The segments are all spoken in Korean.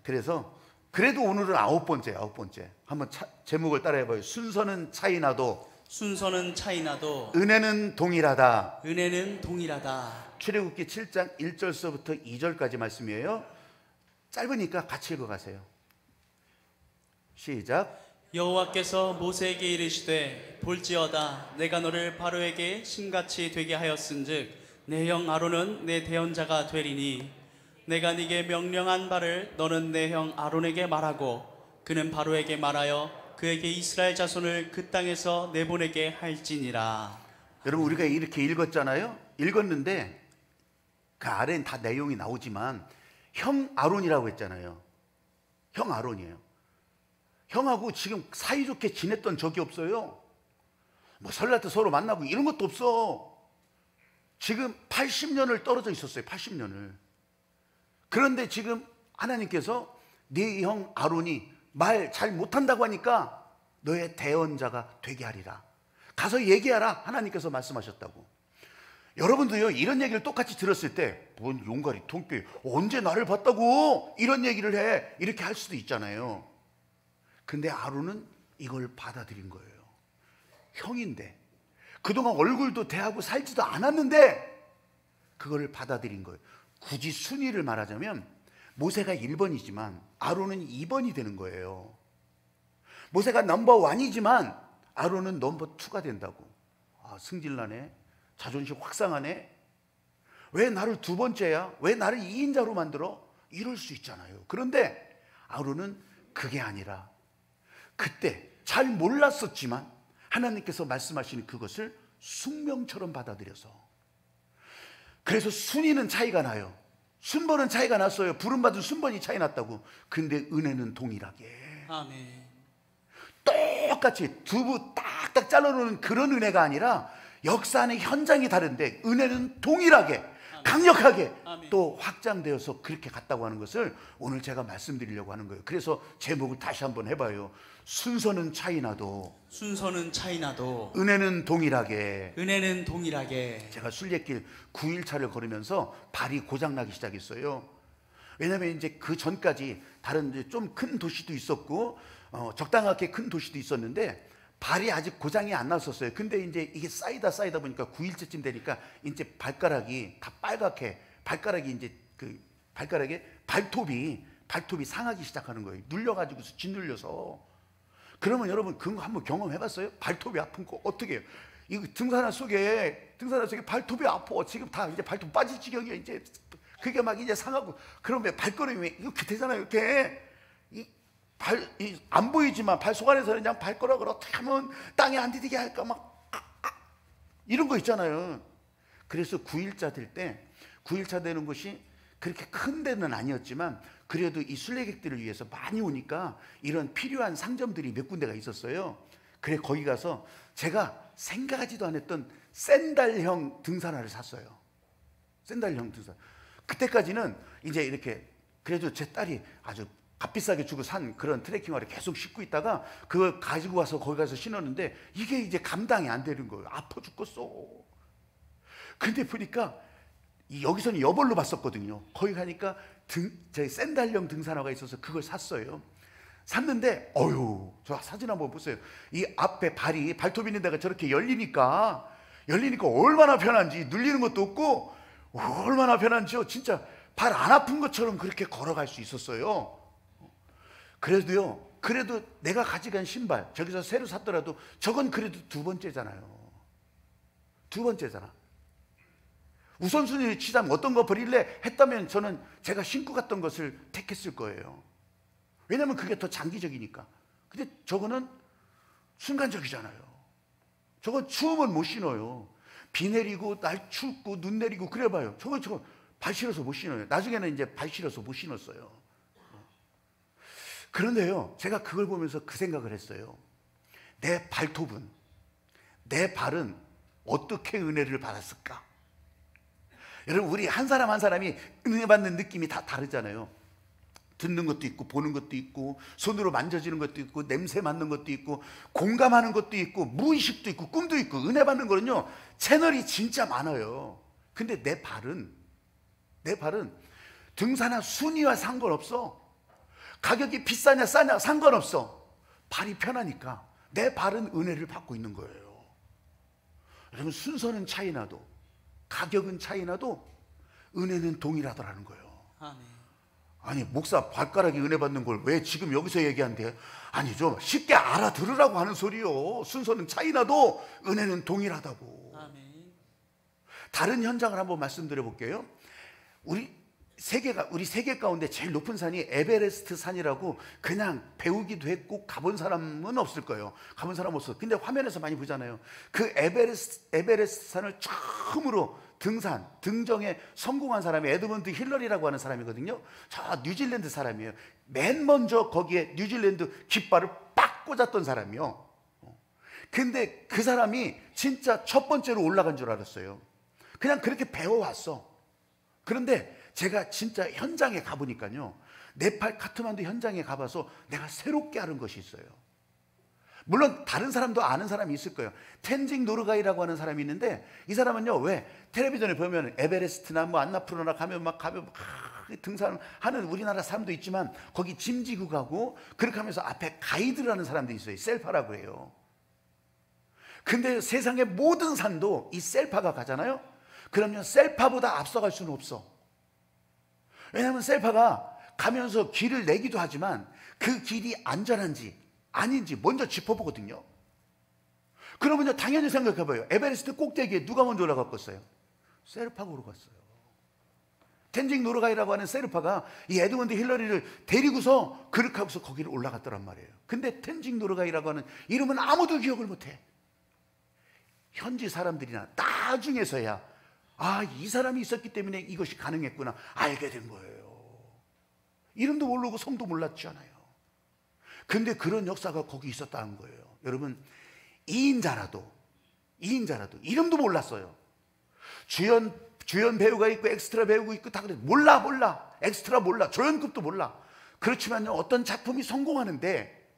그래서 그래도 오늘은 아홉 번째. 한번 제목을 따라해봐요. 순서는 차이나도 은혜는 동일하다. 출애굽기 7장 1절서부터 2절까지 말씀이에요. 짧으니까 같이 읽어가세요. 시작. 여호와께서 모세에게 이르시되 볼지어다 내가 너를 바로에게 신같이 되게 하였은즉 내 형 아론은 내 대언자가 되리니 내가 네게 명령한 바를 너는 내 형 아론에게 말하고 그는 바로에게 말하여 그에게 이스라엘 자손을 그 땅에서 내보내게 할지니라. 여러분, 우리가 이렇게 읽었잖아요. 읽었는데 그 아래엔 다 내용이 나오지만 형 아론이라고 했잖아요. 형 아론이에요. 형하고 지금 사이좋게 지냈던 적이 없어요. 뭐 설날 때 서로 만나고 이런 것도 없어. 지금 80년을 떨어져 있었어요. 80년을. 그런데 지금 하나님께서 네 형 아론이 말 잘 못한다고 하니까 너의 대언자가 되게 하리라. 가서 얘기하라. 하나님께서 말씀하셨다고. 여러분도요, 이런 얘기를 똑같이 들었을 때 뭔 용가리 통뼈 언제 나를 봤다고 이런 얘기를 해, 이렇게 할 수도 있잖아요. 근데 아론은 이걸 받아들인 거예요. 형인데 그동안 얼굴도 대하고 살지도 않았는데 그걸 받아들인 거예요. 굳이 순위를 말하자면 모세가 1번이지만 아론은 2번이 되는 거예요. 모세가 넘버1이지만 아론은 넘버2가 된다고. 아, 승질나네. 자존심 확 상하네. 왜 나를 두 번째야? 왜 나를 2인자로 만들어? 이럴 수 있잖아요. 그런데 아론은 그게 아니라 그때 잘 몰랐었지만 하나님께서 말씀하시는 그것을 숙명처럼 받아들여서, 그래서 순위는 차이가 나요. 순번은 차이가 났어요. 부름받은 순번이 차이 났다고. 근데 은혜는 동일하게. 아멘. 똑같이 두부 딱딱 잘라놓는 그런 은혜가 아니라 역사 안의 현장이 다른데 은혜는 동일하게, 아멘. 강력하게, 아멘. 또 확장되어서 그렇게 갔다고 하는 것을 오늘 제가 말씀드리려고 하는 거예요. 그래서 제목을 다시 한번 해봐요. 순서는 차이나도 은혜는 동일하게. 제가 순례길 9일차를 걸으면서 발이 고장나기 시작했어요. 왜냐하면 이제 그 전까지 다른 좀 큰 도시도 있었고 적당하게 큰 도시도 있었는데 발이 아직 고장이 안 났었어요. 근데 이제 이게 쌓이다 보니까 9일째쯤 되니까 이제 발가락이 다 빨갛게, 발가락이 이제 그 발가락에 발톱이 상하기 시작하는 거예요. 눌려가지고 짓눌려서. 그러면 여러분 그거 한번 경험해봤어요? 발톱이 아픈 거 어떻게 해요? 이거 등산화 속에 발톱이 아파. 지금 다 이제 발톱 빠질 지경이야. 이제 그게 막 이제 상하고 그러면 발걸음이 이렇게 되잖아요. 이렇게 안 보이지만 발 속 안에서는 그냥 발가락을 어떻게 하면 땅에 안 디디게 할까 막 이런 거 있잖아요. 그래서 9일차 될 때, 9일차 되는 것이 그렇게 큰 데는 아니었지만 그래도 이 순례객들을 위해서 많이 오니까 이런 필요한 상점들이 몇 군데가 있었어요. 그래 거기 가서 제가 생각하지도 않았던 샌달형 등산화를 샀어요. 샌달형 등산. 그때까지는 이제 이렇게 그래도 제 딸이 아주 값비싸게 주고 산 그런 트레킹화를 계속 신고 있다가 그걸 가지고 와서 거기 가서 신었는데 이게 이제 감당이 안 되는 거예요. 아파 죽겠어. 근데 보니까 여기서는 여벌로 봤었거든요. 거기 가니까 저희 샌달형 등산화가 있어서 그걸 샀어요. 샀는데 저 사진 한번 보세요. 이 앞에 발톱 있는 데가 저렇게 열리니까 얼마나 편한지, 눌리는 것도 없고 얼마나 편한지요. 진짜 발 안 아픈 것처럼 그렇게 걸어갈 수 있었어요. 그래도 내가 가져간 신발 저기서 새로 샀더라도 저건 그래도 두 번째잖아. 우선순위를 치자면 어떤 거 버릴래 했다면 저는 제가 신고 갔던 것을 택했을 거예요. 왜냐하면 그게 더 장기적이니까. 근데 저거는 순간적이잖아요. 저건 추우면 못 신어요. 비 내리고 날 춥고 눈 내리고 그래봐요. 저거 발 실어서 못 신어요. 나중에는 이제 발 실어서 못 신었어요. 그런데요, 제가 그걸 보면서 그 생각을 했어요. 내 발톱은, 내 발은 어떻게 은혜를 받았을까? 여러분, 우리 한 사람 한 사람이 은혜 받는 느낌이 다 다르잖아요. 듣는 것도 있고 보는 것도 있고 손으로 만져지는 것도 있고 냄새 맡는 것도 있고 공감하는 것도 있고 무의식도 있고 꿈도 있고. 은혜 받는 거는요 채널이 진짜 많아요. 근데 내 발은 등산화 순위와 상관없어. 가격이 비싸냐 싸냐 상관없어. 발이 편하니까 내 발은 은혜를 받고 있는 거예요. 여러분, 순서는 차이 나도 가격은 차이 나도 은혜는 동일하더라는 거예요. 아멘. 아니, 목사 발가락이 은혜 받는 걸 왜 지금 여기서 얘기한대? 아니, 좀 쉽게 알아들으라고 하는 소리요. 순서는 차이 나도 은혜는 동일하다고. 아멘. 다른 현장을 한번 말씀드려 볼게요. 우리 세계 가운데 제일 높은 산이 에베레스트 산이라고 그냥 배우기도 했고 가본 사람은 없을 거예요. 가본 사람 없어. 근데 화면에서 많이 보잖아요. 그 에베레스트 산을 처음으로 등정에 성공한 사람이 에드먼드 힐러리라고 하는 사람이거든요. 저 뉴질랜드 사람이에요. 맨 먼저 거기에 뉴질랜드 깃발을 빡 꽂았던 사람이요. 근데 그 사람이 진짜 첫 번째로 올라간 줄 알았어요. 그냥 그렇게 배워왔어. 그런데 제가 진짜 현장에 가보니까요, 네팔 카트만두 현장에 가봐서 내가 새롭게 알은 것이 있어요. 물론 다른 사람도 아는 사람이 있을 거예요. 텐징 노르가이라고 하는 사람이 있는데, 이 사람은요, 왜 텔레비전에 보면 에베레스트나 뭐 안나푸르나 가면 막 등산하는 우리나라 사람도 있지만 거기 짐 지고 가고 그렇게 하면서 앞에 가이드라는 사람도 있어요. 셀파라고 해요. 근데 세상의 모든 산도 이 셀파가 가잖아요. 그러면 셀파보다 앞서갈 수는 없어. 왜냐하면 셀파가 가면서 길을 내기도 하지만 그 길이 안전한지 아닌지 먼저 짚어보거든요. 그러면 당연히 생각해봐요. 에베레스트 꼭대기에 누가 먼저 올라갔겠어요? 셀파가 올라갔어요. 텐징 노르가이라고 하는 셀파가 이 에드먼드 힐러리를 데리고서 그렇게 하고서 거기를 올라갔더란 말이에요. 근데 텐징 노르가이라고 하는 이름은 아무도 기억을 못해. 현지 사람들이나 나중에서야 이 사람이 있었기 때문에 이것이 가능했구나 알게 된 거예요. 이름도 모르고 성도 몰랐잖아요. 근데 그런 역사가 거기 있었다는 거예요. 여러분, 2인자라도 이름도 몰랐어요. 주연 배우가 있고 엑스트라 배우가 있고 다 그래. 몰라. 엑스트라 몰라. 조연급도 몰라. 그렇지만요, 어떤 작품이 성공하는데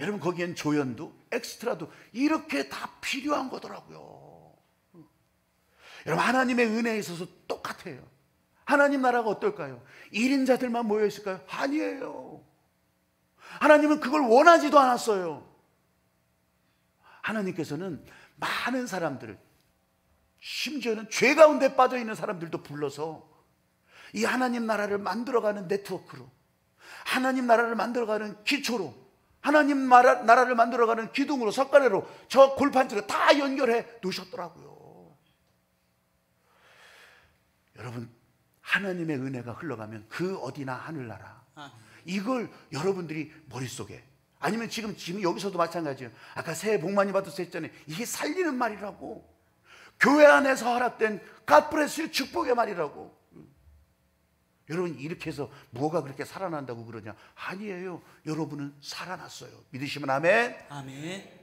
여러분, 거기엔 조연도 엑스트라도 이렇게 다 필요한 거더라고요. 여러분, 하나님의 은혜에 있어서 똑같아요. 하나님 나라가 어떨까요? 1인자들만 모여 있을까요? 아니에요. 하나님은 그걸 원하지도 않았어요. 하나님께서는 많은 사람들을, 심지어는 죄 가운데 빠져 있는 사람들도 불러서 이 하나님 나라를 만들어가는 네트워크로, 하나님 나라를 만들어가는 기초로, 하나님 나라를 만들어가는 기둥으로, 석가래로, 저 골판지로 다 연결해 놓으셨더라고요. 여러분, 하나님의 은혜가 흘러가면 그 어디나 하늘나라, 이걸 여러분들이 머릿속에, 아니면 지금 여기서도 마찬가지예요. 아까 새해 복 많이 받으세요 했잖아요. 이게 살리는 말이라고. 교회 안에서 허락된 God bless you, 축복의 말이라고. 여러분, 이렇게 해서 뭐가 그렇게 살아난다고 그러냐? 아니에요. 여러분은 살아났어요. 믿으시면 아멘. 아멘.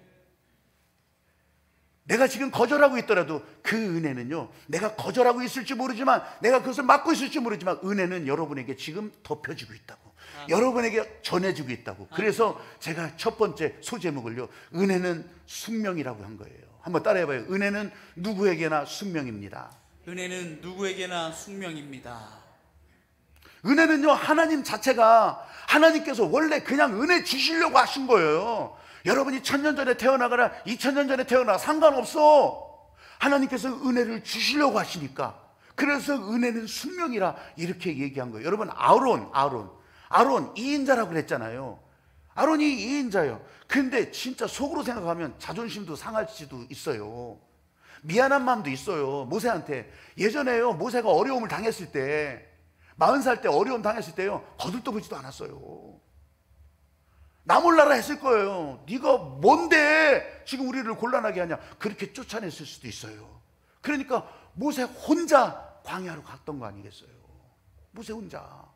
내가 지금 거절하고 있더라도 그 은혜는요, 내가 거절하고 있을지 모르지만, 내가 그것을 막고 있을지 모르지만, 은혜는 여러분에게 지금 덮여지고 있다고. 여러분에게 전해지고 있다고. 그래서 제가 첫 번째 소제목을요, 은혜는 숙명이라고 한 거예요. 한번 따라해봐요. 은혜는 누구에게나 숙명입니다. 은혜는 누구에게나 숙명입니다. 은혜는요, 하나님 자체가, 하나님께서 원래 그냥 은혜 주시려고 하신 거예요. 여러분이 1000년 전에 태어나거나 2000년 전에 태어나 상관없어. 하나님께서 은혜를 주시려고 하시니까. 그래서 은혜는 숙명이라 이렇게 얘기한 거예요. 여러분, 아론 2인자라고 그랬잖아요. 아론이 2인자예요. 근데 진짜 속으로 생각하면 자존심도 상할 수도 있어요. 미안한 마음도 있어요. 모세한테. 예전에요, 모세가 어려움을 당했을 때, 40살 때 어려움 당했을 때요, 거들떠보지도 않았어요. 나 몰라라 했을 거예요. 네가 뭔데 지금 우리를 곤란하게 하냐, 그렇게 쫓아냈을 수도 있어요. 그러니까 모세 혼자 광야로 갔던 거 아니겠어요? 모세 혼자.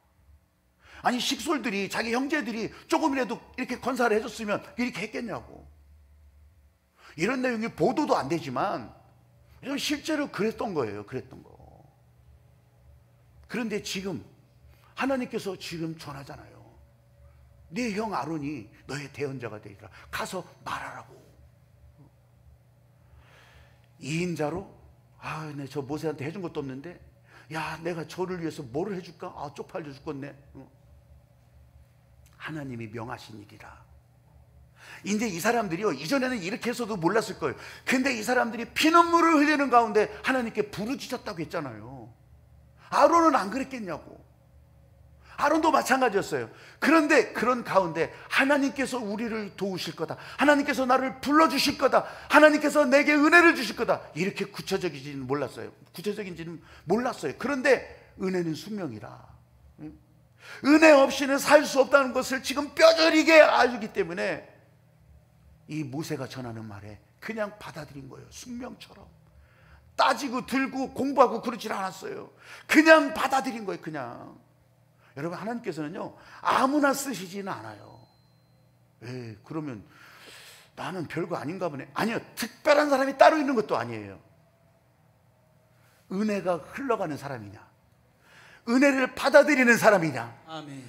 아니, 식솔들이, 자기 형제들이 조금이라도 이렇게 건사를 해줬으면 이렇게 했겠냐고. 이런 내용이 보도도 안 되지만 실제로 그랬던 거예요. 그랬던 거. 그런데 지금 하나님께서 지금 전하잖아요. 네 형 아론이 너의 대언자가 되리라. 가서 말하라고. 2인자로 네, 저 모세한테 해준 것도 없는데, 야, 내가 저를 위해서 뭐를 해줄까? 쪽팔려 죽겠네. 하나님이 명하신 일이라. 이제 이 사람들이요, 이전에는 이렇게 해서도 몰랐을 거예요. 근데 이 사람들이 피눈물을 흘리는 가운데 하나님께 부르짖었다고 했잖아요. 아론은 안 그랬겠냐고. 아론도 마찬가지였어요. 그런데 그런 가운데 하나님께서 우리를 도우실 거다, 하나님께서 나를 불러주실 거다, 하나님께서 내게 은혜를 주실 거다, 이렇게 구체적인지는 몰랐어요. 그런데 은혜는 숙명이라. 은혜 없이는 살 수 없다는 것을 지금 뼈저리게 알기 때문에 이 모세가 전하는 말에 그냥 받아들인 거예요. 숙명처럼 따지고 들고 공부하고 그러질 않았어요. 그냥 받아들인 거예요. 그냥. 여러분, 하나님께서는요 아무나 쓰시지는 않아요. 그러면 나는 별거 아닌가 보네. 아니요, 특별한 사람이 따로 있는 것도 아니에요. 은혜가 흘러가는 사람이냐, 은혜를 받아들이는 사람이냐, 아멘.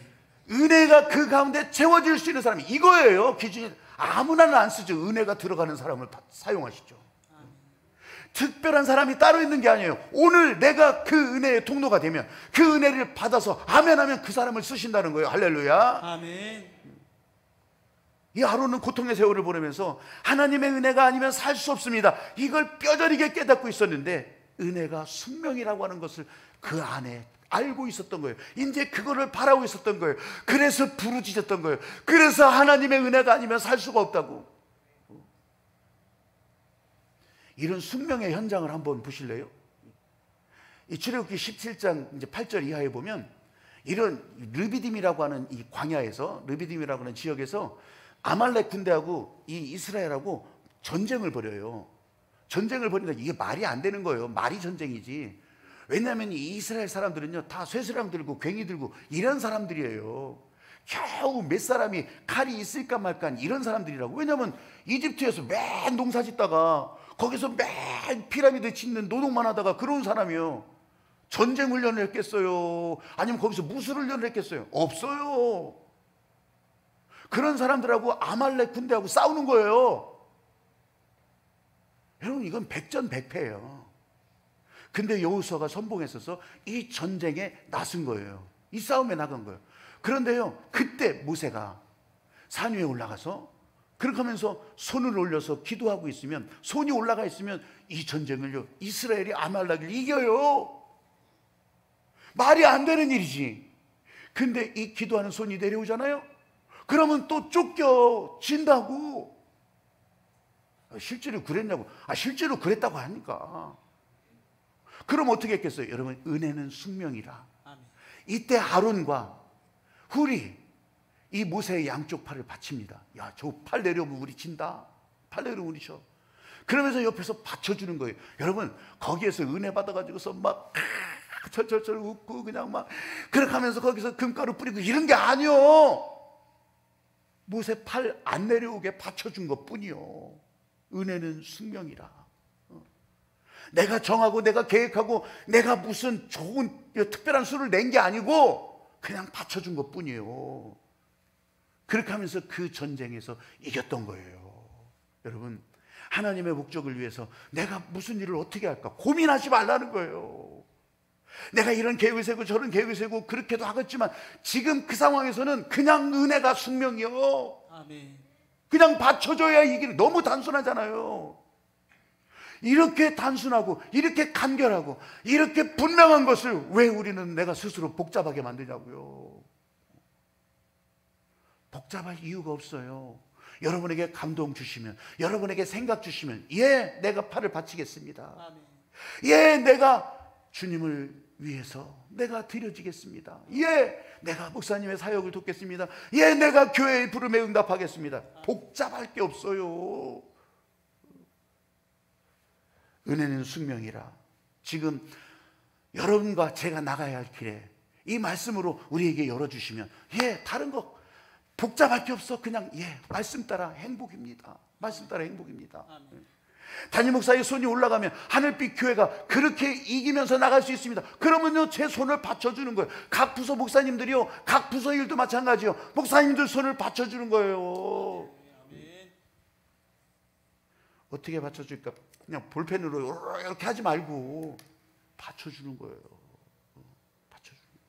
은혜가 그 가운데 채워질 수 있는 사람이, 이거예요 기준이. 아무나는 안 쓰죠. 은혜가 들어가는 사람을 사용하시죠. 특별한 사람이 따로 있는 게 아니에요. 오늘 내가 그 은혜의 통로가 되면, 그 은혜를 받아서 아멘 하면 그 사람을 쓰신다는 거예요. 할렐루야. 아멘. 이 아론은 고통의 세월을 보내면서 하나님의 은혜가 아니면 살 수 없습니다, 이걸 뼈저리게 깨닫고 있었는데, 은혜가 숙명이라고 하는 것을 그 안에 알고 있었던 거예요. 이제 그거를 바라고 있었던 거예요. 그래서 부르짖었던 거예요. 그래서 하나님의 은혜가 아니면 살 수가 없다고. 이런 숙명의 현장을 한번 보실래요? 이 출애굽기 17장 이제 8절 이하에 보면, 이런 르비딤이라고 하는 이 광야에서, 르비딤이라고 하는 지역에서 아말렉 군대하고 이 이스라엘하고 전쟁을 벌여요. 전쟁을 벌이는데 이게 말이 안 되는 거예요. 말이 전쟁이지. 왜냐하면 이 이스라엘 사람들은요 다 쇠수랑 들고 괭이 들고 이런 사람들이에요. 겨우 몇 사람이 칼이 있을까 말까 이런 사람들이라고. 왜냐하면 이집트에서 맨 농사 짓다가 거기서 맨 피라미드 짓는 노동만 하다가 그런 사람이요, 전쟁 훈련을 했겠어요? 아니면 거기서 무술 훈련을 했겠어요? 없어요. 그런 사람들하고 아말렉 군대하고 싸우는 거예요. 여러분, 이건 백전백패예요. 근데 여호수아가 선봉했어서 이 전쟁에 나선 거예요. 이 싸움에 나간 거예요. 그런데요, 그때 모세가 산 위에 올라가서 그렇게 하면서 손을 올려서 기도하고 있으면, 손이 올라가 있으면 이 전쟁을요 이스라엘이 아말렉을 이겨요. 말이 안 되는 일이지. 근데 이 기도하는 손이 내려오잖아요. 그러면 또 쫓겨진다고. 실제로 그랬냐고. 실제로 그랬다고 하니까. 그럼 어떻게 했겠어요? 여러분, 은혜는 숙명이라. 아멘. 이때 아론과 훌이 이 모세의 양쪽 팔을 받칩니다. 야, 저 팔 내려오면 우리 진다. 팔 내려오면 우리 져. 그러면서 옆에서 받쳐주는 거예요. 여러분, 거기에서 은혜 받아가지고서 막 철철철 웃고 그냥 막 그렇게 하면서 거기서 금가루 뿌리고 이런 게 아니요. 모세 팔 안 내려오게 받쳐준 것 뿐이요. 은혜는 숙명이라. 내가 정하고 내가 계획하고 내가 무슨 좋은 특별한 수를 낸 게 아니고 그냥 받쳐준 것 뿐이에요. 그렇게 하면서 그 전쟁에서 이겼던 거예요. 여러분, 하나님의 목적을 위해서 내가 무슨 일을 어떻게 할까 고민하지 말라는 거예요. 내가 이런 계획을 세고 저런 계획을 세고 그렇게도 하겠지만 지금 그 상황에서는 그냥 은혜가 숙명이요. 아멘. 그냥 받쳐줘야 이기는. 너무 단순하잖아요. 이렇게 단순하고 이렇게 간결하고 이렇게 분명한 것을 왜 우리는 내가 스스로 복잡하게 만드냐고요. 복잡할 이유가 없어요. 여러분에게 감동 주시면, 여러분에게 생각 주시면, 예, 내가 팔을 바치겠습니다. 아멘. 예, 내가 주님을 위해서 내가 드려지겠습니다. 예, 내가 목사님의 사역을 돕겠습니다. 예, 내가 교회의 부름에 응답하겠습니다. 복잡할 게 없어요. 은혜는 숙명이라. 지금 여러분과 제가 나가야 할 길에 이 말씀으로 우리에게 열어주시면, 예, 다른 거 복잡할 게 없어. 그냥 예, 말씀 따라 행복입니다. 말씀 따라 행복입니다. 아멘. 담임 목사의 손이 올라가면 하늘빛 교회가 그렇게 이기면서 나갈 수 있습니다. 그러면요, 제 손을 받쳐주는 거예요. 각 부서 목사님들이요, 각 부서 일도 마찬가지요. 목사님들 손을 받쳐주는 거예요. 아멘. 어떻게 받쳐줄까? 그냥 볼펜으로 이렇게 하지 말고 받쳐주는 거예요. 받쳐주는 거예요.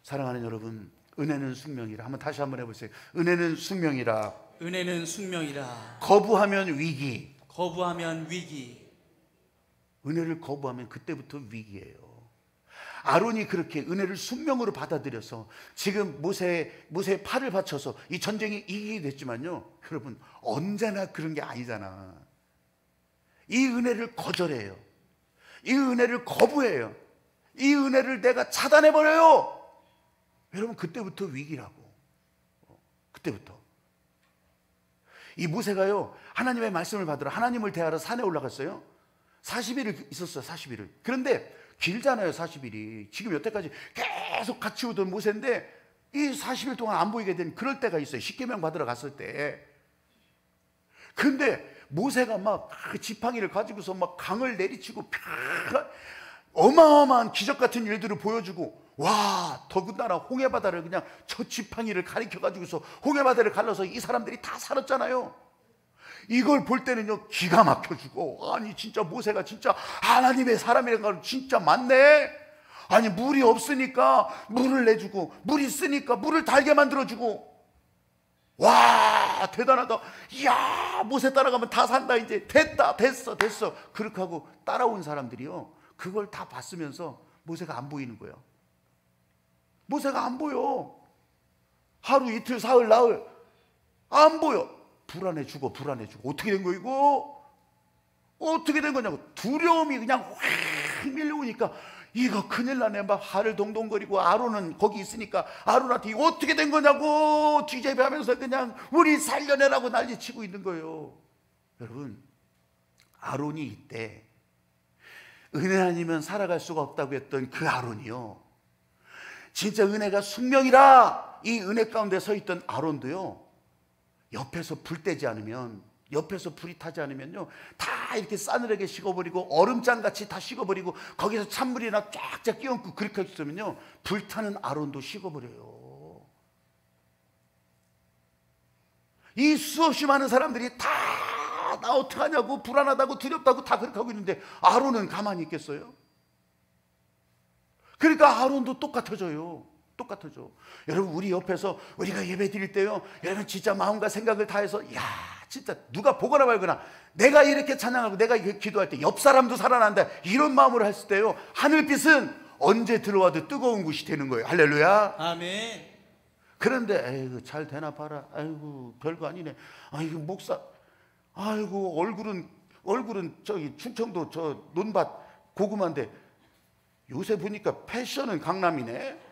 사랑하는 여러분, 은혜는 숙명이라. 한번 다시 한번 해보세요. 은혜는 숙명이라. 은혜는 숙명이라. 거부하면 위기. 거부하면 위기. 은혜를 거부하면 그때부터 위기예요. 아론이 그렇게 은혜를 숙명으로 받아들여서 지금 모세의 팔을 받쳐서 이 전쟁이 이기게 됐지만요, 여러분 언제나 그런 게 아니잖아. 이 은혜를 거절해요. 이 은혜를 거부해요. 이 은혜를 내가 차단해버려요. 여러분 그때부터 위기라고. 그때부터. 이 모세가요, 하나님의 말씀을 받으러 하나님을 대하러 산에 올라갔어요. 40일을 있었어요. 40일을. 그런데 길잖아요, 40일이. 지금 여태까지 계속 같이 오던 모세인데 이 40일 동안 안 보이게 된 그럴 때가 있어요. 십계명 받으러 갔을 때. 근데 모세가 막 그 지팡이를 가지고서 막 강을 내리치고 어마어마한 기적 같은 일들을 보여주고, 와, 더군다나 홍해바다를 그냥 저 지팡이를 가리켜 가지고서 홍해바다를 갈라서 이 사람들이 다 살았잖아요. 이걸 볼 때는요 기가 막혀주고, 아니 진짜 모세가 진짜 하나님의 사람이라는 걸 진짜 맞네. 아니 물이 없으니까 물을 내주고, 물이 있으니까 물을 달게 만들어주고, 와 대단하다. 이야 모세 따라가면 다 산다. 이제 됐다, 됐어 그렇게 하고 따라온 사람들이요, 그걸 다 봤으면서 모세가 안 보이는 거예요. 모세가 안 보여. 하루 이틀 사흘 나흘 안 보여. 불안해 죽어. 어떻게 된 거 이거? 어떻게 된 거냐고. 두려움이 그냥 확 밀려오니까 이거 큰일 나네. 막 발을 동동거리고, 아론은 거기 있으니까 아론한테 이거 어떻게 된 거냐고 뒤제비하면서 그냥 우리 살려내라고 난리치고 있는 거예요. 여러분 아론이 이때 은혜 아니면 살아갈 수가 없다고 했던 그 아론이요, 진짜 은혜가 숙명이라 이 은혜 가운데 서 있던 아론도요, 옆에서 불 떼지 않으면, 옆에서 불이 타지 않으면요 다 이렇게 싸늘하게 식어버리고 얼음장같이 다 식어버리고, 거기서 찬물이나 쫙쫙 끼얹고 그렇게 있으면요 불타는 아론도 식어버려요. 이 수없이 많은 사람들이 다 나 어떡하냐고 불안하다고 두렵다고 다 그렇게 하고 있는데 아론은 가만히 있겠어요? 그러니까 아론도 똑같아져요. 여러분 우리 옆에서 우리가 예배 드릴 때요, 여러분 진짜 마음과 생각을 다해서, 야 진짜 누가 보거나 말거나 내가 이렇게 찬양하고 내가 이렇게 기도할 때 옆 사람도 살아난다 이런 마음으로 했을 때요, 하늘빛은 언제 들어와도 뜨거운 곳이 되는 거예요. 할렐루야. 아멘. 그런데 에이구 잘 되나 봐라. 아이고 별거 아니네. 아이고 목사, 아이고 얼굴은 저기 충청도 저 논밭 고구마인데 요새 보니까 패션은 강남이네.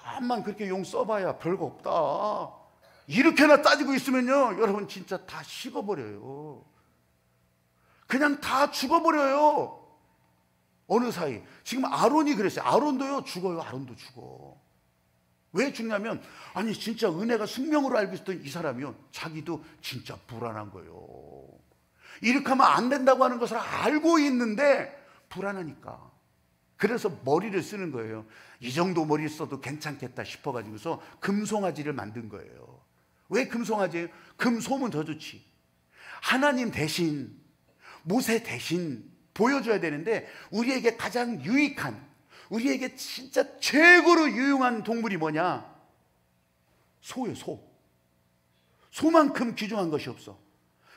암만 그렇게 용 써봐야 별거 없다. 이렇게나 따지고 있으면요 여러분 진짜 다 식어버려요. 그냥 다 죽어버려요. 어느 사이. 지금 아론이 그랬어요. 아론도요 죽어요. 아론도 죽어. 왜 죽냐면, 아니 진짜 은혜가 숙명으로 알고 있었던 이 사람이요, 자기도 진짜 불안한 거예요. 이렇게 하면 안 된다고 하는 것을 알고 있는데 불안하니까. 그래서 머리를 쓰는 거예요. 이 정도 머리 써도 괜찮겠다 싶어가지고서 금송아지를 만든 거예요. 왜 금송아지예요? 금소면 더 좋지. 하나님 대신, 모세 대신 보여줘야 되는데, 우리에게 가장 유익한, 우리에게 진짜 최고로 유용한 동물이 뭐냐? 소예요. 소만큼 귀중한 것이 없어.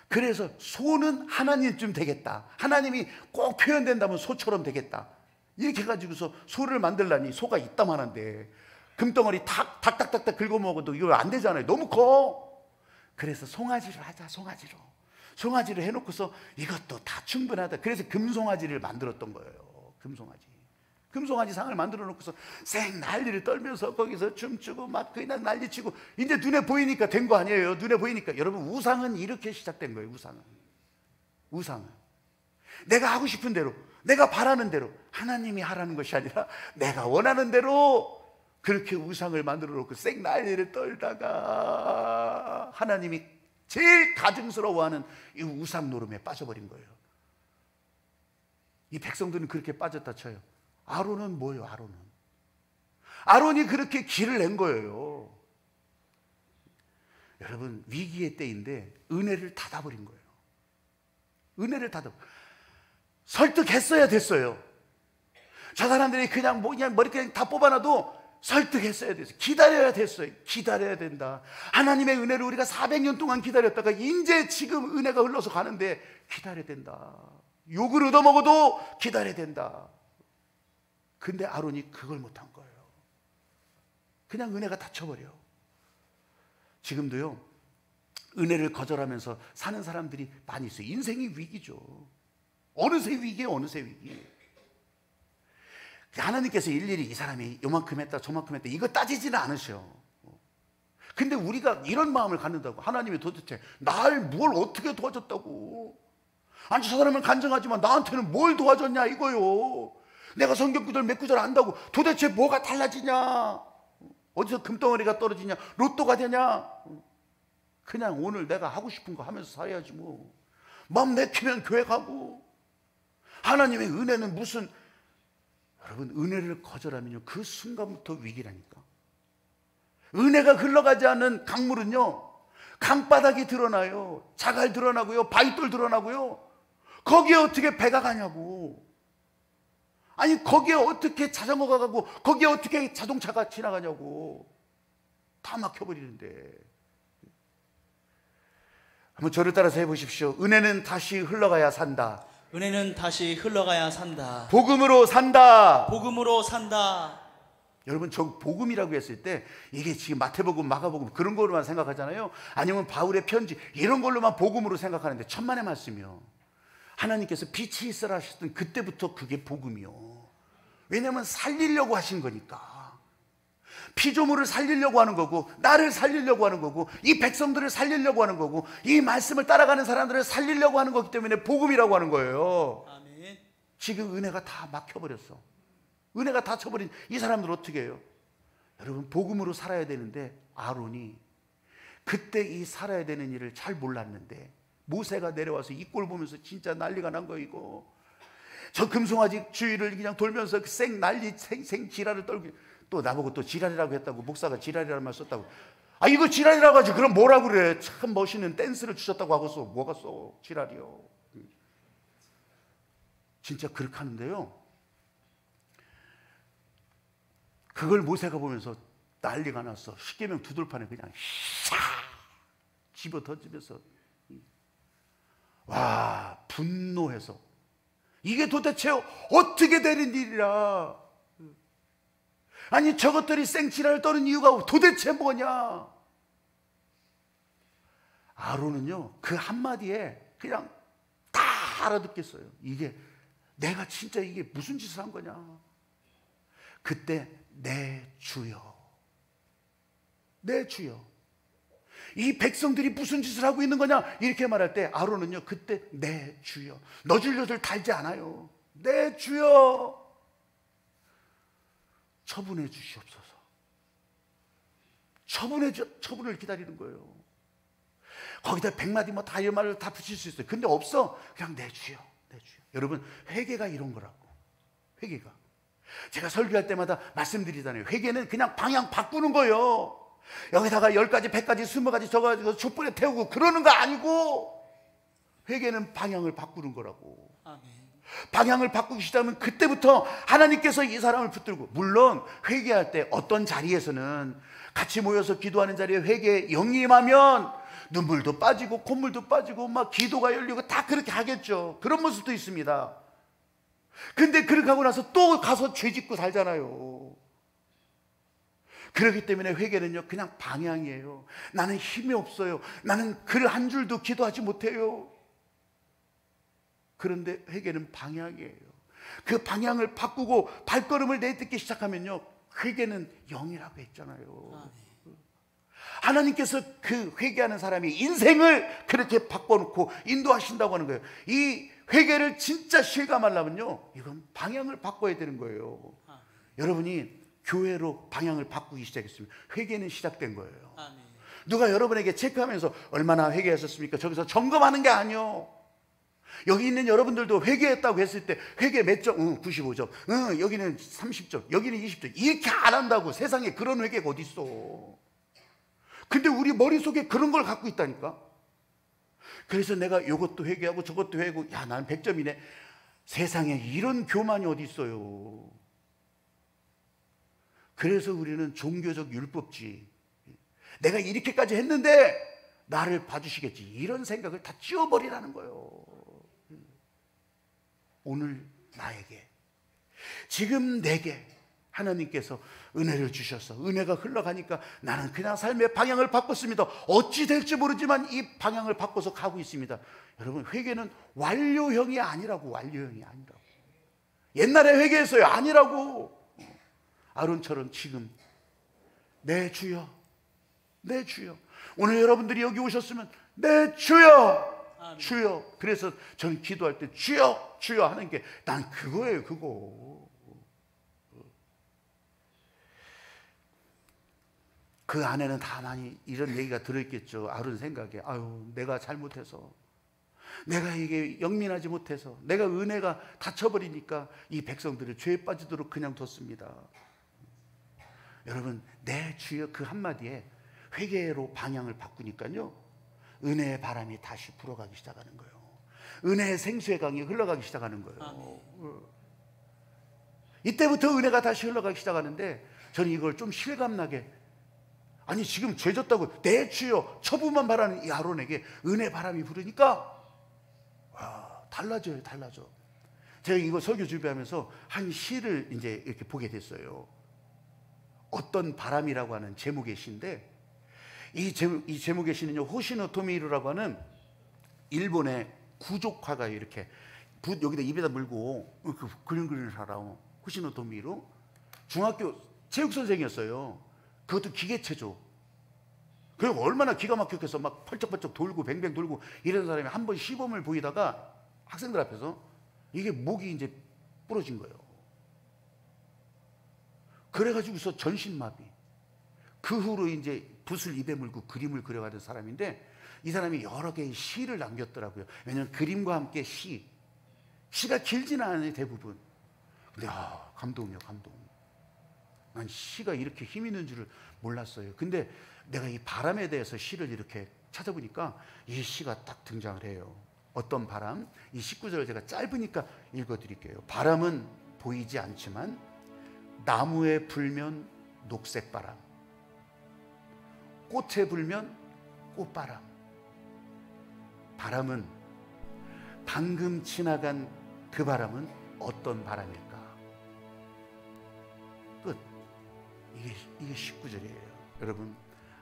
그래서 소는 하나님쯤 되겠다. 하나님이 꼭 표현된다면 소처럼 되겠다. 이렇게 해가지고서 소를 만들라니, 소가 이따만한데 금덩어리 탁탁탁탁 긁어먹어도 이거 안 되잖아요. 너무 커. 그래서 송아지를 하자. 송아지를 해놓고서 이것도 다 충분하다. 그래서 금송아지를 만들었던 거예요. 금송아지 상을 만들어 놓고서 쌩 난리를 떨면서 거기서 춤추고 막 그냥 난리치고, 이제 눈에 보이니까 된 거 아니에요. 눈에 보이니까. 여러분 우상은 이렇게 시작된 거예요. 우상은 내가 하고 싶은 대로, 내가 바라는 대로, 하나님이 하라는 것이 아니라 내가 원하는 대로 그렇게 우상을 만들어 놓고 쌩 난리를 떨다가 하나님이 제일 가증스러워하는 이 우상 노름에 빠져버린 거예요. 이 백성들은 그렇게 빠졌다 쳐요. 아론은 뭐예요? 아론이 그렇게 길을 낸 거예요. 여러분 위기의 때인데 은혜를 닫아버린 거예요. 설득했어야 됐어요. 저 사람들이 그냥 머리카락 다 뽑아놔도 설득했어야 됐어요. 기다려야 됐어요. 기다려야 된다. 하나님의 은혜를 우리가 400년 동안 기다렸다가 이제 지금 은혜가 흘러서 가는데 기다려야 된다. 욕을 얻어먹어도 기다려야 된다. 근데 아론이 그걸 못한 거예요. 그냥 은혜가 닫혀버려. 지금도요, 은혜를 거절하면서 사는 사람들이 많이 있어요. 인생이 위기죠. 어느새 위기예요. 어느새 위기. 하나님께서 일일이 이 사람이 요만큼 했다 저만큼 했다 이거 따지지는 않으셔. 근데 우리가 이런 마음을 갖는다고, 하나님이 도대체 날 뭘 어떻게 도와줬다고. 아니 저 사람은 간증하지만 나한테는 뭘 도와줬냐 이거요. 내가 성경 구절 몇 구절 안다고 도대체 뭐가 달라지냐. 어디서 금덩어리가 떨어지냐, 로또가 되냐. 그냥 오늘 내가 하고 싶은 거 하면서 살아야지 뭐. 마음 내키면 교회 가고. 하나님의 은혜는 무슨, 여러분 은혜를 거절하면요 그 순간부터 위기라니까. 은혜가 흘러가지 않는 강물은요 강바닥이 드러나요. 자갈 드러나고요. 바위돌 드러나고요. 거기에 어떻게 배가 가냐고. 아니 거기에 어떻게 자전거가 가고 거기에 어떻게 자동차가 지나가냐고. 다 막혀버리는데. 한번 저를 따라서 해보십시오. 은혜는 다시 흘러가야 산다. 은혜는 다시 흘러가야 산다. 복음으로 산다. 복음으로 산다. 여러분 저 복음이라고 했을 때 이게 지금 마태복음, 마가복음 그런 걸로만 생각하잖아요. 아니면 바울의 편지 이런 걸로만 복음으로 생각하는데 천만의 말씀이요. 하나님께서 빛이 있으라 하셨던 그때부터 그게 복음이요. 왜냐하면 살리려고 하신 거니까. 피조물을 살리려고 하는 거고, 나를 살리려고 하는 거고, 이 백성들을 살리려고 하는 거고, 이 말씀을 따라가는 사람들을 살리려고 하는 거기 때문에 복음이라고 하는 거예요. 아멘. 지금 은혜가 다 막혀버렸어. 은혜가 닫혀버린 이 사람들 어떻게 해요? 여러분 복음으로 살아야 되는데 아론이 그때 이 살아야 되는 일을 잘 몰랐는데 모세가 내려와서 이 꼴 보면서 진짜 난리가 난 거예요. 이거 저 금송아지 주위를 그냥 돌면서 생 난리 생 지랄을 떨고, 또 나보고 또 지랄이라고 했다고, 목사가 지랄이라는 말 썼다고. 아 이거 지랄이라고 하지 그럼 뭐라 그래. 참 멋있는 댄스를 주셨다고 하고서 뭐가 써 지랄이요. 진짜 그렇게 하는데요, 그걸 모세가 보면서 난리가 났어. 십계명 두들판에 그냥 샤 집어 던지면서 와 분노해서 이게 도대체 어떻게 되는 일이라. 아니 저것들이 생치라를 떠는 이유가 도대체 뭐냐. 아론은요 그 한마디에 그냥 다 알아듣겠어요. 이게 내가 진짜 이게 무슨 짓을 한 거냐. 그때 내 주여, 내 주여, 이 백성들이 무슨 짓을 하고 있는 거냐 이렇게 말할 때 아론은요 그때 내 주여, 너줄너줄 달지 않아요. 내 주여 처분해 주시옵소서. 처분을 기다리는 거예요. 거기다 100마디 뭐 다 이런 말을 다 붙일 수 있어요. 근데 없어. 그냥 내 주여, 내 주여. 여러분 회개가 이런 거라고. 회개가, 제가 설교할 때마다 말씀드리잖아요. 회개는 그냥 방향 바꾸는 거예요. 여기다가 10가지 100가지 20가지 적어가지고 촛불에 태우고 그러는 거 아니고, 회개는 방향을 바꾸는 거라고. 아멘. 방향을 바꾸기 시작하면 그때부터 하나님께서 이 사람을 붙들고, 물론 회개할 때 어떤 자리에서는 같이 모여서 기도하는 자리에 회개에 영임하면 눈물도 빠지고 콧물도 빠지고 막 기도가 열리고 다 그렇게 하겠죠. 그런 모습도 있습니다. 근데 그렇게 하고 나서 또 가서 죄 짓고 살잖아요. 그렇기 때문에 회개는요 그냥 방향이에요. 나는 힘이 없어요. 나는 글 한 줄도 기도하지 못해요. 그런데 회개는 방향이에요. 그 방향을 바꾸고 발걸음을 내딛기 시작하면요 회개는 영이라고 했잖아요. 하나님께서 그 회개하는 사람이 인생을 그렇게 바꿔놓고 인도하신다고 하는 거예요. 이 회개를 진짜 실감하려면요 이건 방향을 바꿔야 되는 거예요. 여러분이 교회로 방향을 바꾸기 시작했으면 회개는 시작된 거예요. 누가 여러분에게 체크하면서 얼마나 회개하셨습니까? 저기서 점검하는 게 아니요. 여기 있는 여러분들도 회개했다고 했을 때 회개 몇 점? 95점. 여기는 30점. 여기는 20점. 이렇게 안 한다고. 세상에 그런 회개가 어디 있어. 근데 우리 머릿속에 그런 걸 갖고 있다니까. 그래서 내가 이것도 회개하고 저것도 회개하고, 야 나는 100점이네. 세상에 이런 교만이 어디 있어요. 그래서 우리는 종교적 율법주의, 내가 이렇게까지 했는데 나를 봐주시겠지, 이런 생각을 다 지워버리라는 거예요. 오늘 나에게, 지금 내게 하나님께서 은혜를 주셔서 은혜가 흘러가니까 나는 그냥 삶의 방향을 바꿨습니다. 어찌 될지 모르지만 이 방향을 바꿔서 가고 있습니다. 여러분, 회개는 완료형이 아니라고. 완료형이 아니라고. 옛날에 회개했어요. 아니라고. 아론처럼 지금 내 주여, 내 주여. 오늘 여러분들이 여기 오셨으면 내 주여, 아멘. 주여. 그래서 저는 기도할 때 주여, 주여 하는 게 난 그거예요. 그거. 그 안에는 다 많이 이런 얘기가 들어있겠죠. 아론 생각에, 아유, 내가 잘못해서, 내가 이게 영민하지 못해서, 내가 은혜가 닫혀버리니까 이 백성들을 죄에 빠지도록 그냥 뒀습니다. 여러분, 내 주여 그 한마디에 회개로 방향을 바꾸니까요, 은혜의 바람이 다시 불어가기 시작하는 거예요. 은혜의 생수의 강이 흘러가기 시작하는 거예요. 이때부터 은혜가 다시 흘러가기 시작하는데, 저는 이걸 좀 실감나게, 아니 지금 죄 졌다고 내 주여 처분만 바라는 이 아론에게 은혜 바람이 부르니까 와, 달라져요. 달라져. 제가 이거 설교 준비하면서 한 시를 이제 이렇게 보게 됐어요. 어떤 바람이라고 하는 제목의 시인데, 이 제목의 시는요, 호시노 토미히로라고 하는 일본의 구족화가 이렇게 여기다 입에다 물고 그림 그리는 사람, 호시노 토미히로. 중학교 체육 선생이었어요. 그것도 기계체조. 그리고 얼마나 기가 막혀서 막 펄쩍펄쩍 돌고 뱅뱅 돌고 이런 사람이 한 번 시범을 보이다가 학생들 앞에서 이게 목이 이제 부러진 거예요. 그래가지고서 전신마비. 그 후로 이제 붓을 입에 물고 그림을 그려가던 사람인데, 이 사람이 여러 개의 시를 남겼더라고요. 왜냐하면 그림과 함께 시가 길지는 않아요, 대부분. 근데 감동이요, 감동. 난 시가 이렇게 힘 있는 줄을 몰랐어요. 근데 내가 이 바람에 대해서 시를 이렇게 찾아보니까 이 시가 딱 등장을 해요. 어떤 바람? 이 19절을 제가 짧으니까 읽어드릴게요. 바람은 보이지 않지만 나무에 불면 녹색 바람, 꽃에 불면 꽃바람. 바람은, 방금 지나간 그 바람은 어떤 바람일까? 끝. 이게 19절이에요. 여러분,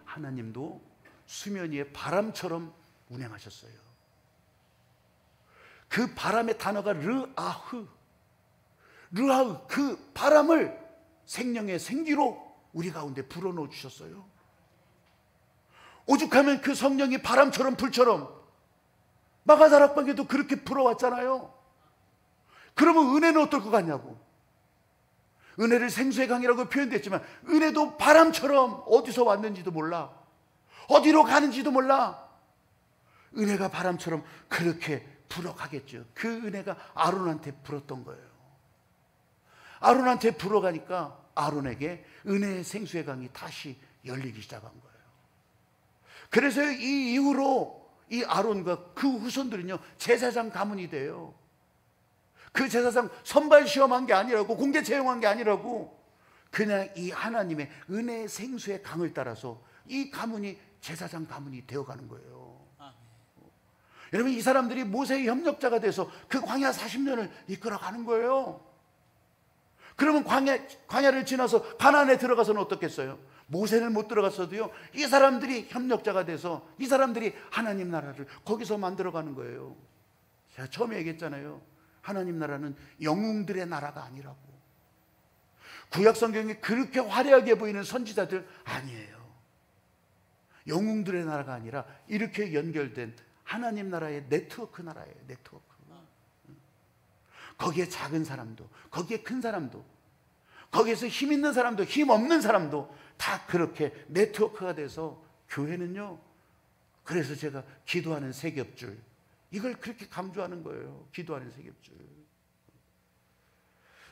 하나님도 수면 위에 바람처럼 운행하셨어요. 그 바람의 단어가 르아흐. 그 바람을 생명의 생기로 우리 가운데 불어넣어 주셨어요. 오죽하면 그 성령이 바람처럼 불처럼 마가다락방에도 그렇게 불어왔잖아요. 그러면 은혜는 어떨 것 같냐고. 은혜를 생수의 강이라고 표현됐지만 은혜도 바람처럼 어디서 왔는지도 몰라, 어디로 가는지도 몰라. 은혜가 바람처럼 그렇게 불어가겠죠. 그 은혜가 아론한테 불었던 거예요. 아론한테 불어가니까 아론에게 은혜의 생수의 강이 다시 열리기 시작한 거예요. 그래서 이 이후로 이 아론과 그 후손들은요, 제사장 가문이 돼요. 그 제사장 선발 시험한 게 아니라고, 공개 채용한 게 아니라고, 그냥 이 하나님의 은혜의 생수의 강을 따라서 이 가문이 제사장 가문이 되어가는 거예요. 여러분, 이 사람들이 모세의 협력자가 돼서 그 광야 40년을 이끌어가는 거예요. 그러면 광야를 지나서 가나안에 들어가서는 어떻겠어요? 모세는 못 들어갔어도요, 이 사람들이 협력자가 돼서 이 사람들이 하나님 나라를 거기서 만들어가는 거예요. 제가 처음에 얘기했잖아요. 하나님 나라는 영웅들의 나라가 아니라고. 구약 성경에 그렇게 화려하게 보이는 선지자들 아니에요. 영웅들의 나라가 아니라 이렇게 연결된 하나님 나라의 네트워크 나라예요. 네트워크. 거기에 작은 사람도, 거기에 큰 사람도, 거기에서 힘 있는 사람도, 힘 없는 사람도 다 그렇게 네트워크가 돼서, 교회는요, 그래서 제가 기도하는 세 겹줄, 이걸 그렇게 강조하는 거예요. 기도하는 세 겹줄.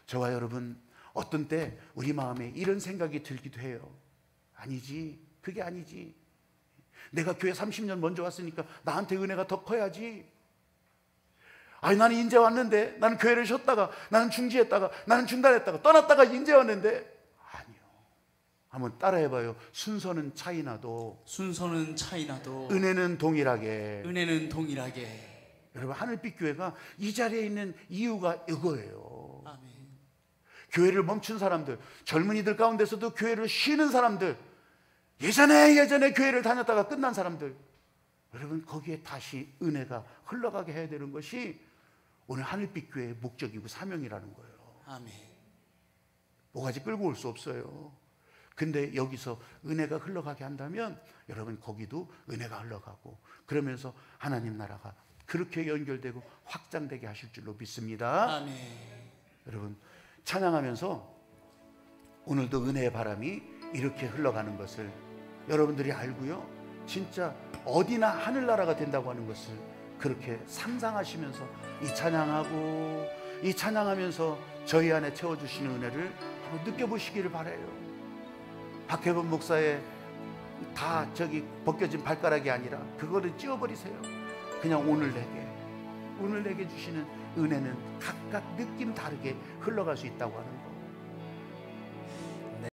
저와 여러분, 어떤 때 우리 마음에 이런 생각이 들기도 해요. 아니지, 그게 아니지. 내가 교회 30년 먼저 왔으니까 나한테 은혜가 더 커야지. 아니, 나는 인제 왔는데, 나는 교회를 쉬었다가, 나는 중지했다가, 나는 중단했다가, 떠났다가 인제 왔는데. 아니요. 한번 따라해봐요. 순서는 차이나도 순서는 차이나도 은혜는 동일하게. 은혜는 동일하게. 여러분, 하늘빛 교회가 이 자리에 있는 이유가 이거예요. 아멘. 교회를 멈춘 사람들, 젊은이들 가운데서도 교회를 쉬는 사람들, 예전에 교회를 다녔다가 끝난 사람들, 여러분, 거기에 다시 은혜가 흘러가게 해야 되는 것이 오늘 하늘빛 교회의 목적이고 사명이라는 거예요. 아멘. 뭐가지 끌고 올 수 없어요. 근데 여기서 은혜가 흘러가게 한다면 여러분, 거기도 은혜가 흘러가고, 그러면서 하나님 나라가 그렇게 연결되고 확장되게 하실 줄로 믿습니다. 아멘. 여러분, 찬양하면서 오늘도 은혜의 바람이 이렇게 흘러가는 것을 여러분들이 알고요, 진짜 어디나 하늘나라가 된다고 하는 것을 그렇게 상상하시면서 이 찬양하면서 저희 안에 채워주시는 은혜를 한번 느껴보시기를 바라요. 박혜범 목사의 다 저기 벗겨진 발가락이 아니라 그거를 찌워버리세요. 그냥 오늘 내게 주시는 은혜는 각각 느낌 다르게 흘러갈 수 있다고 하는 거.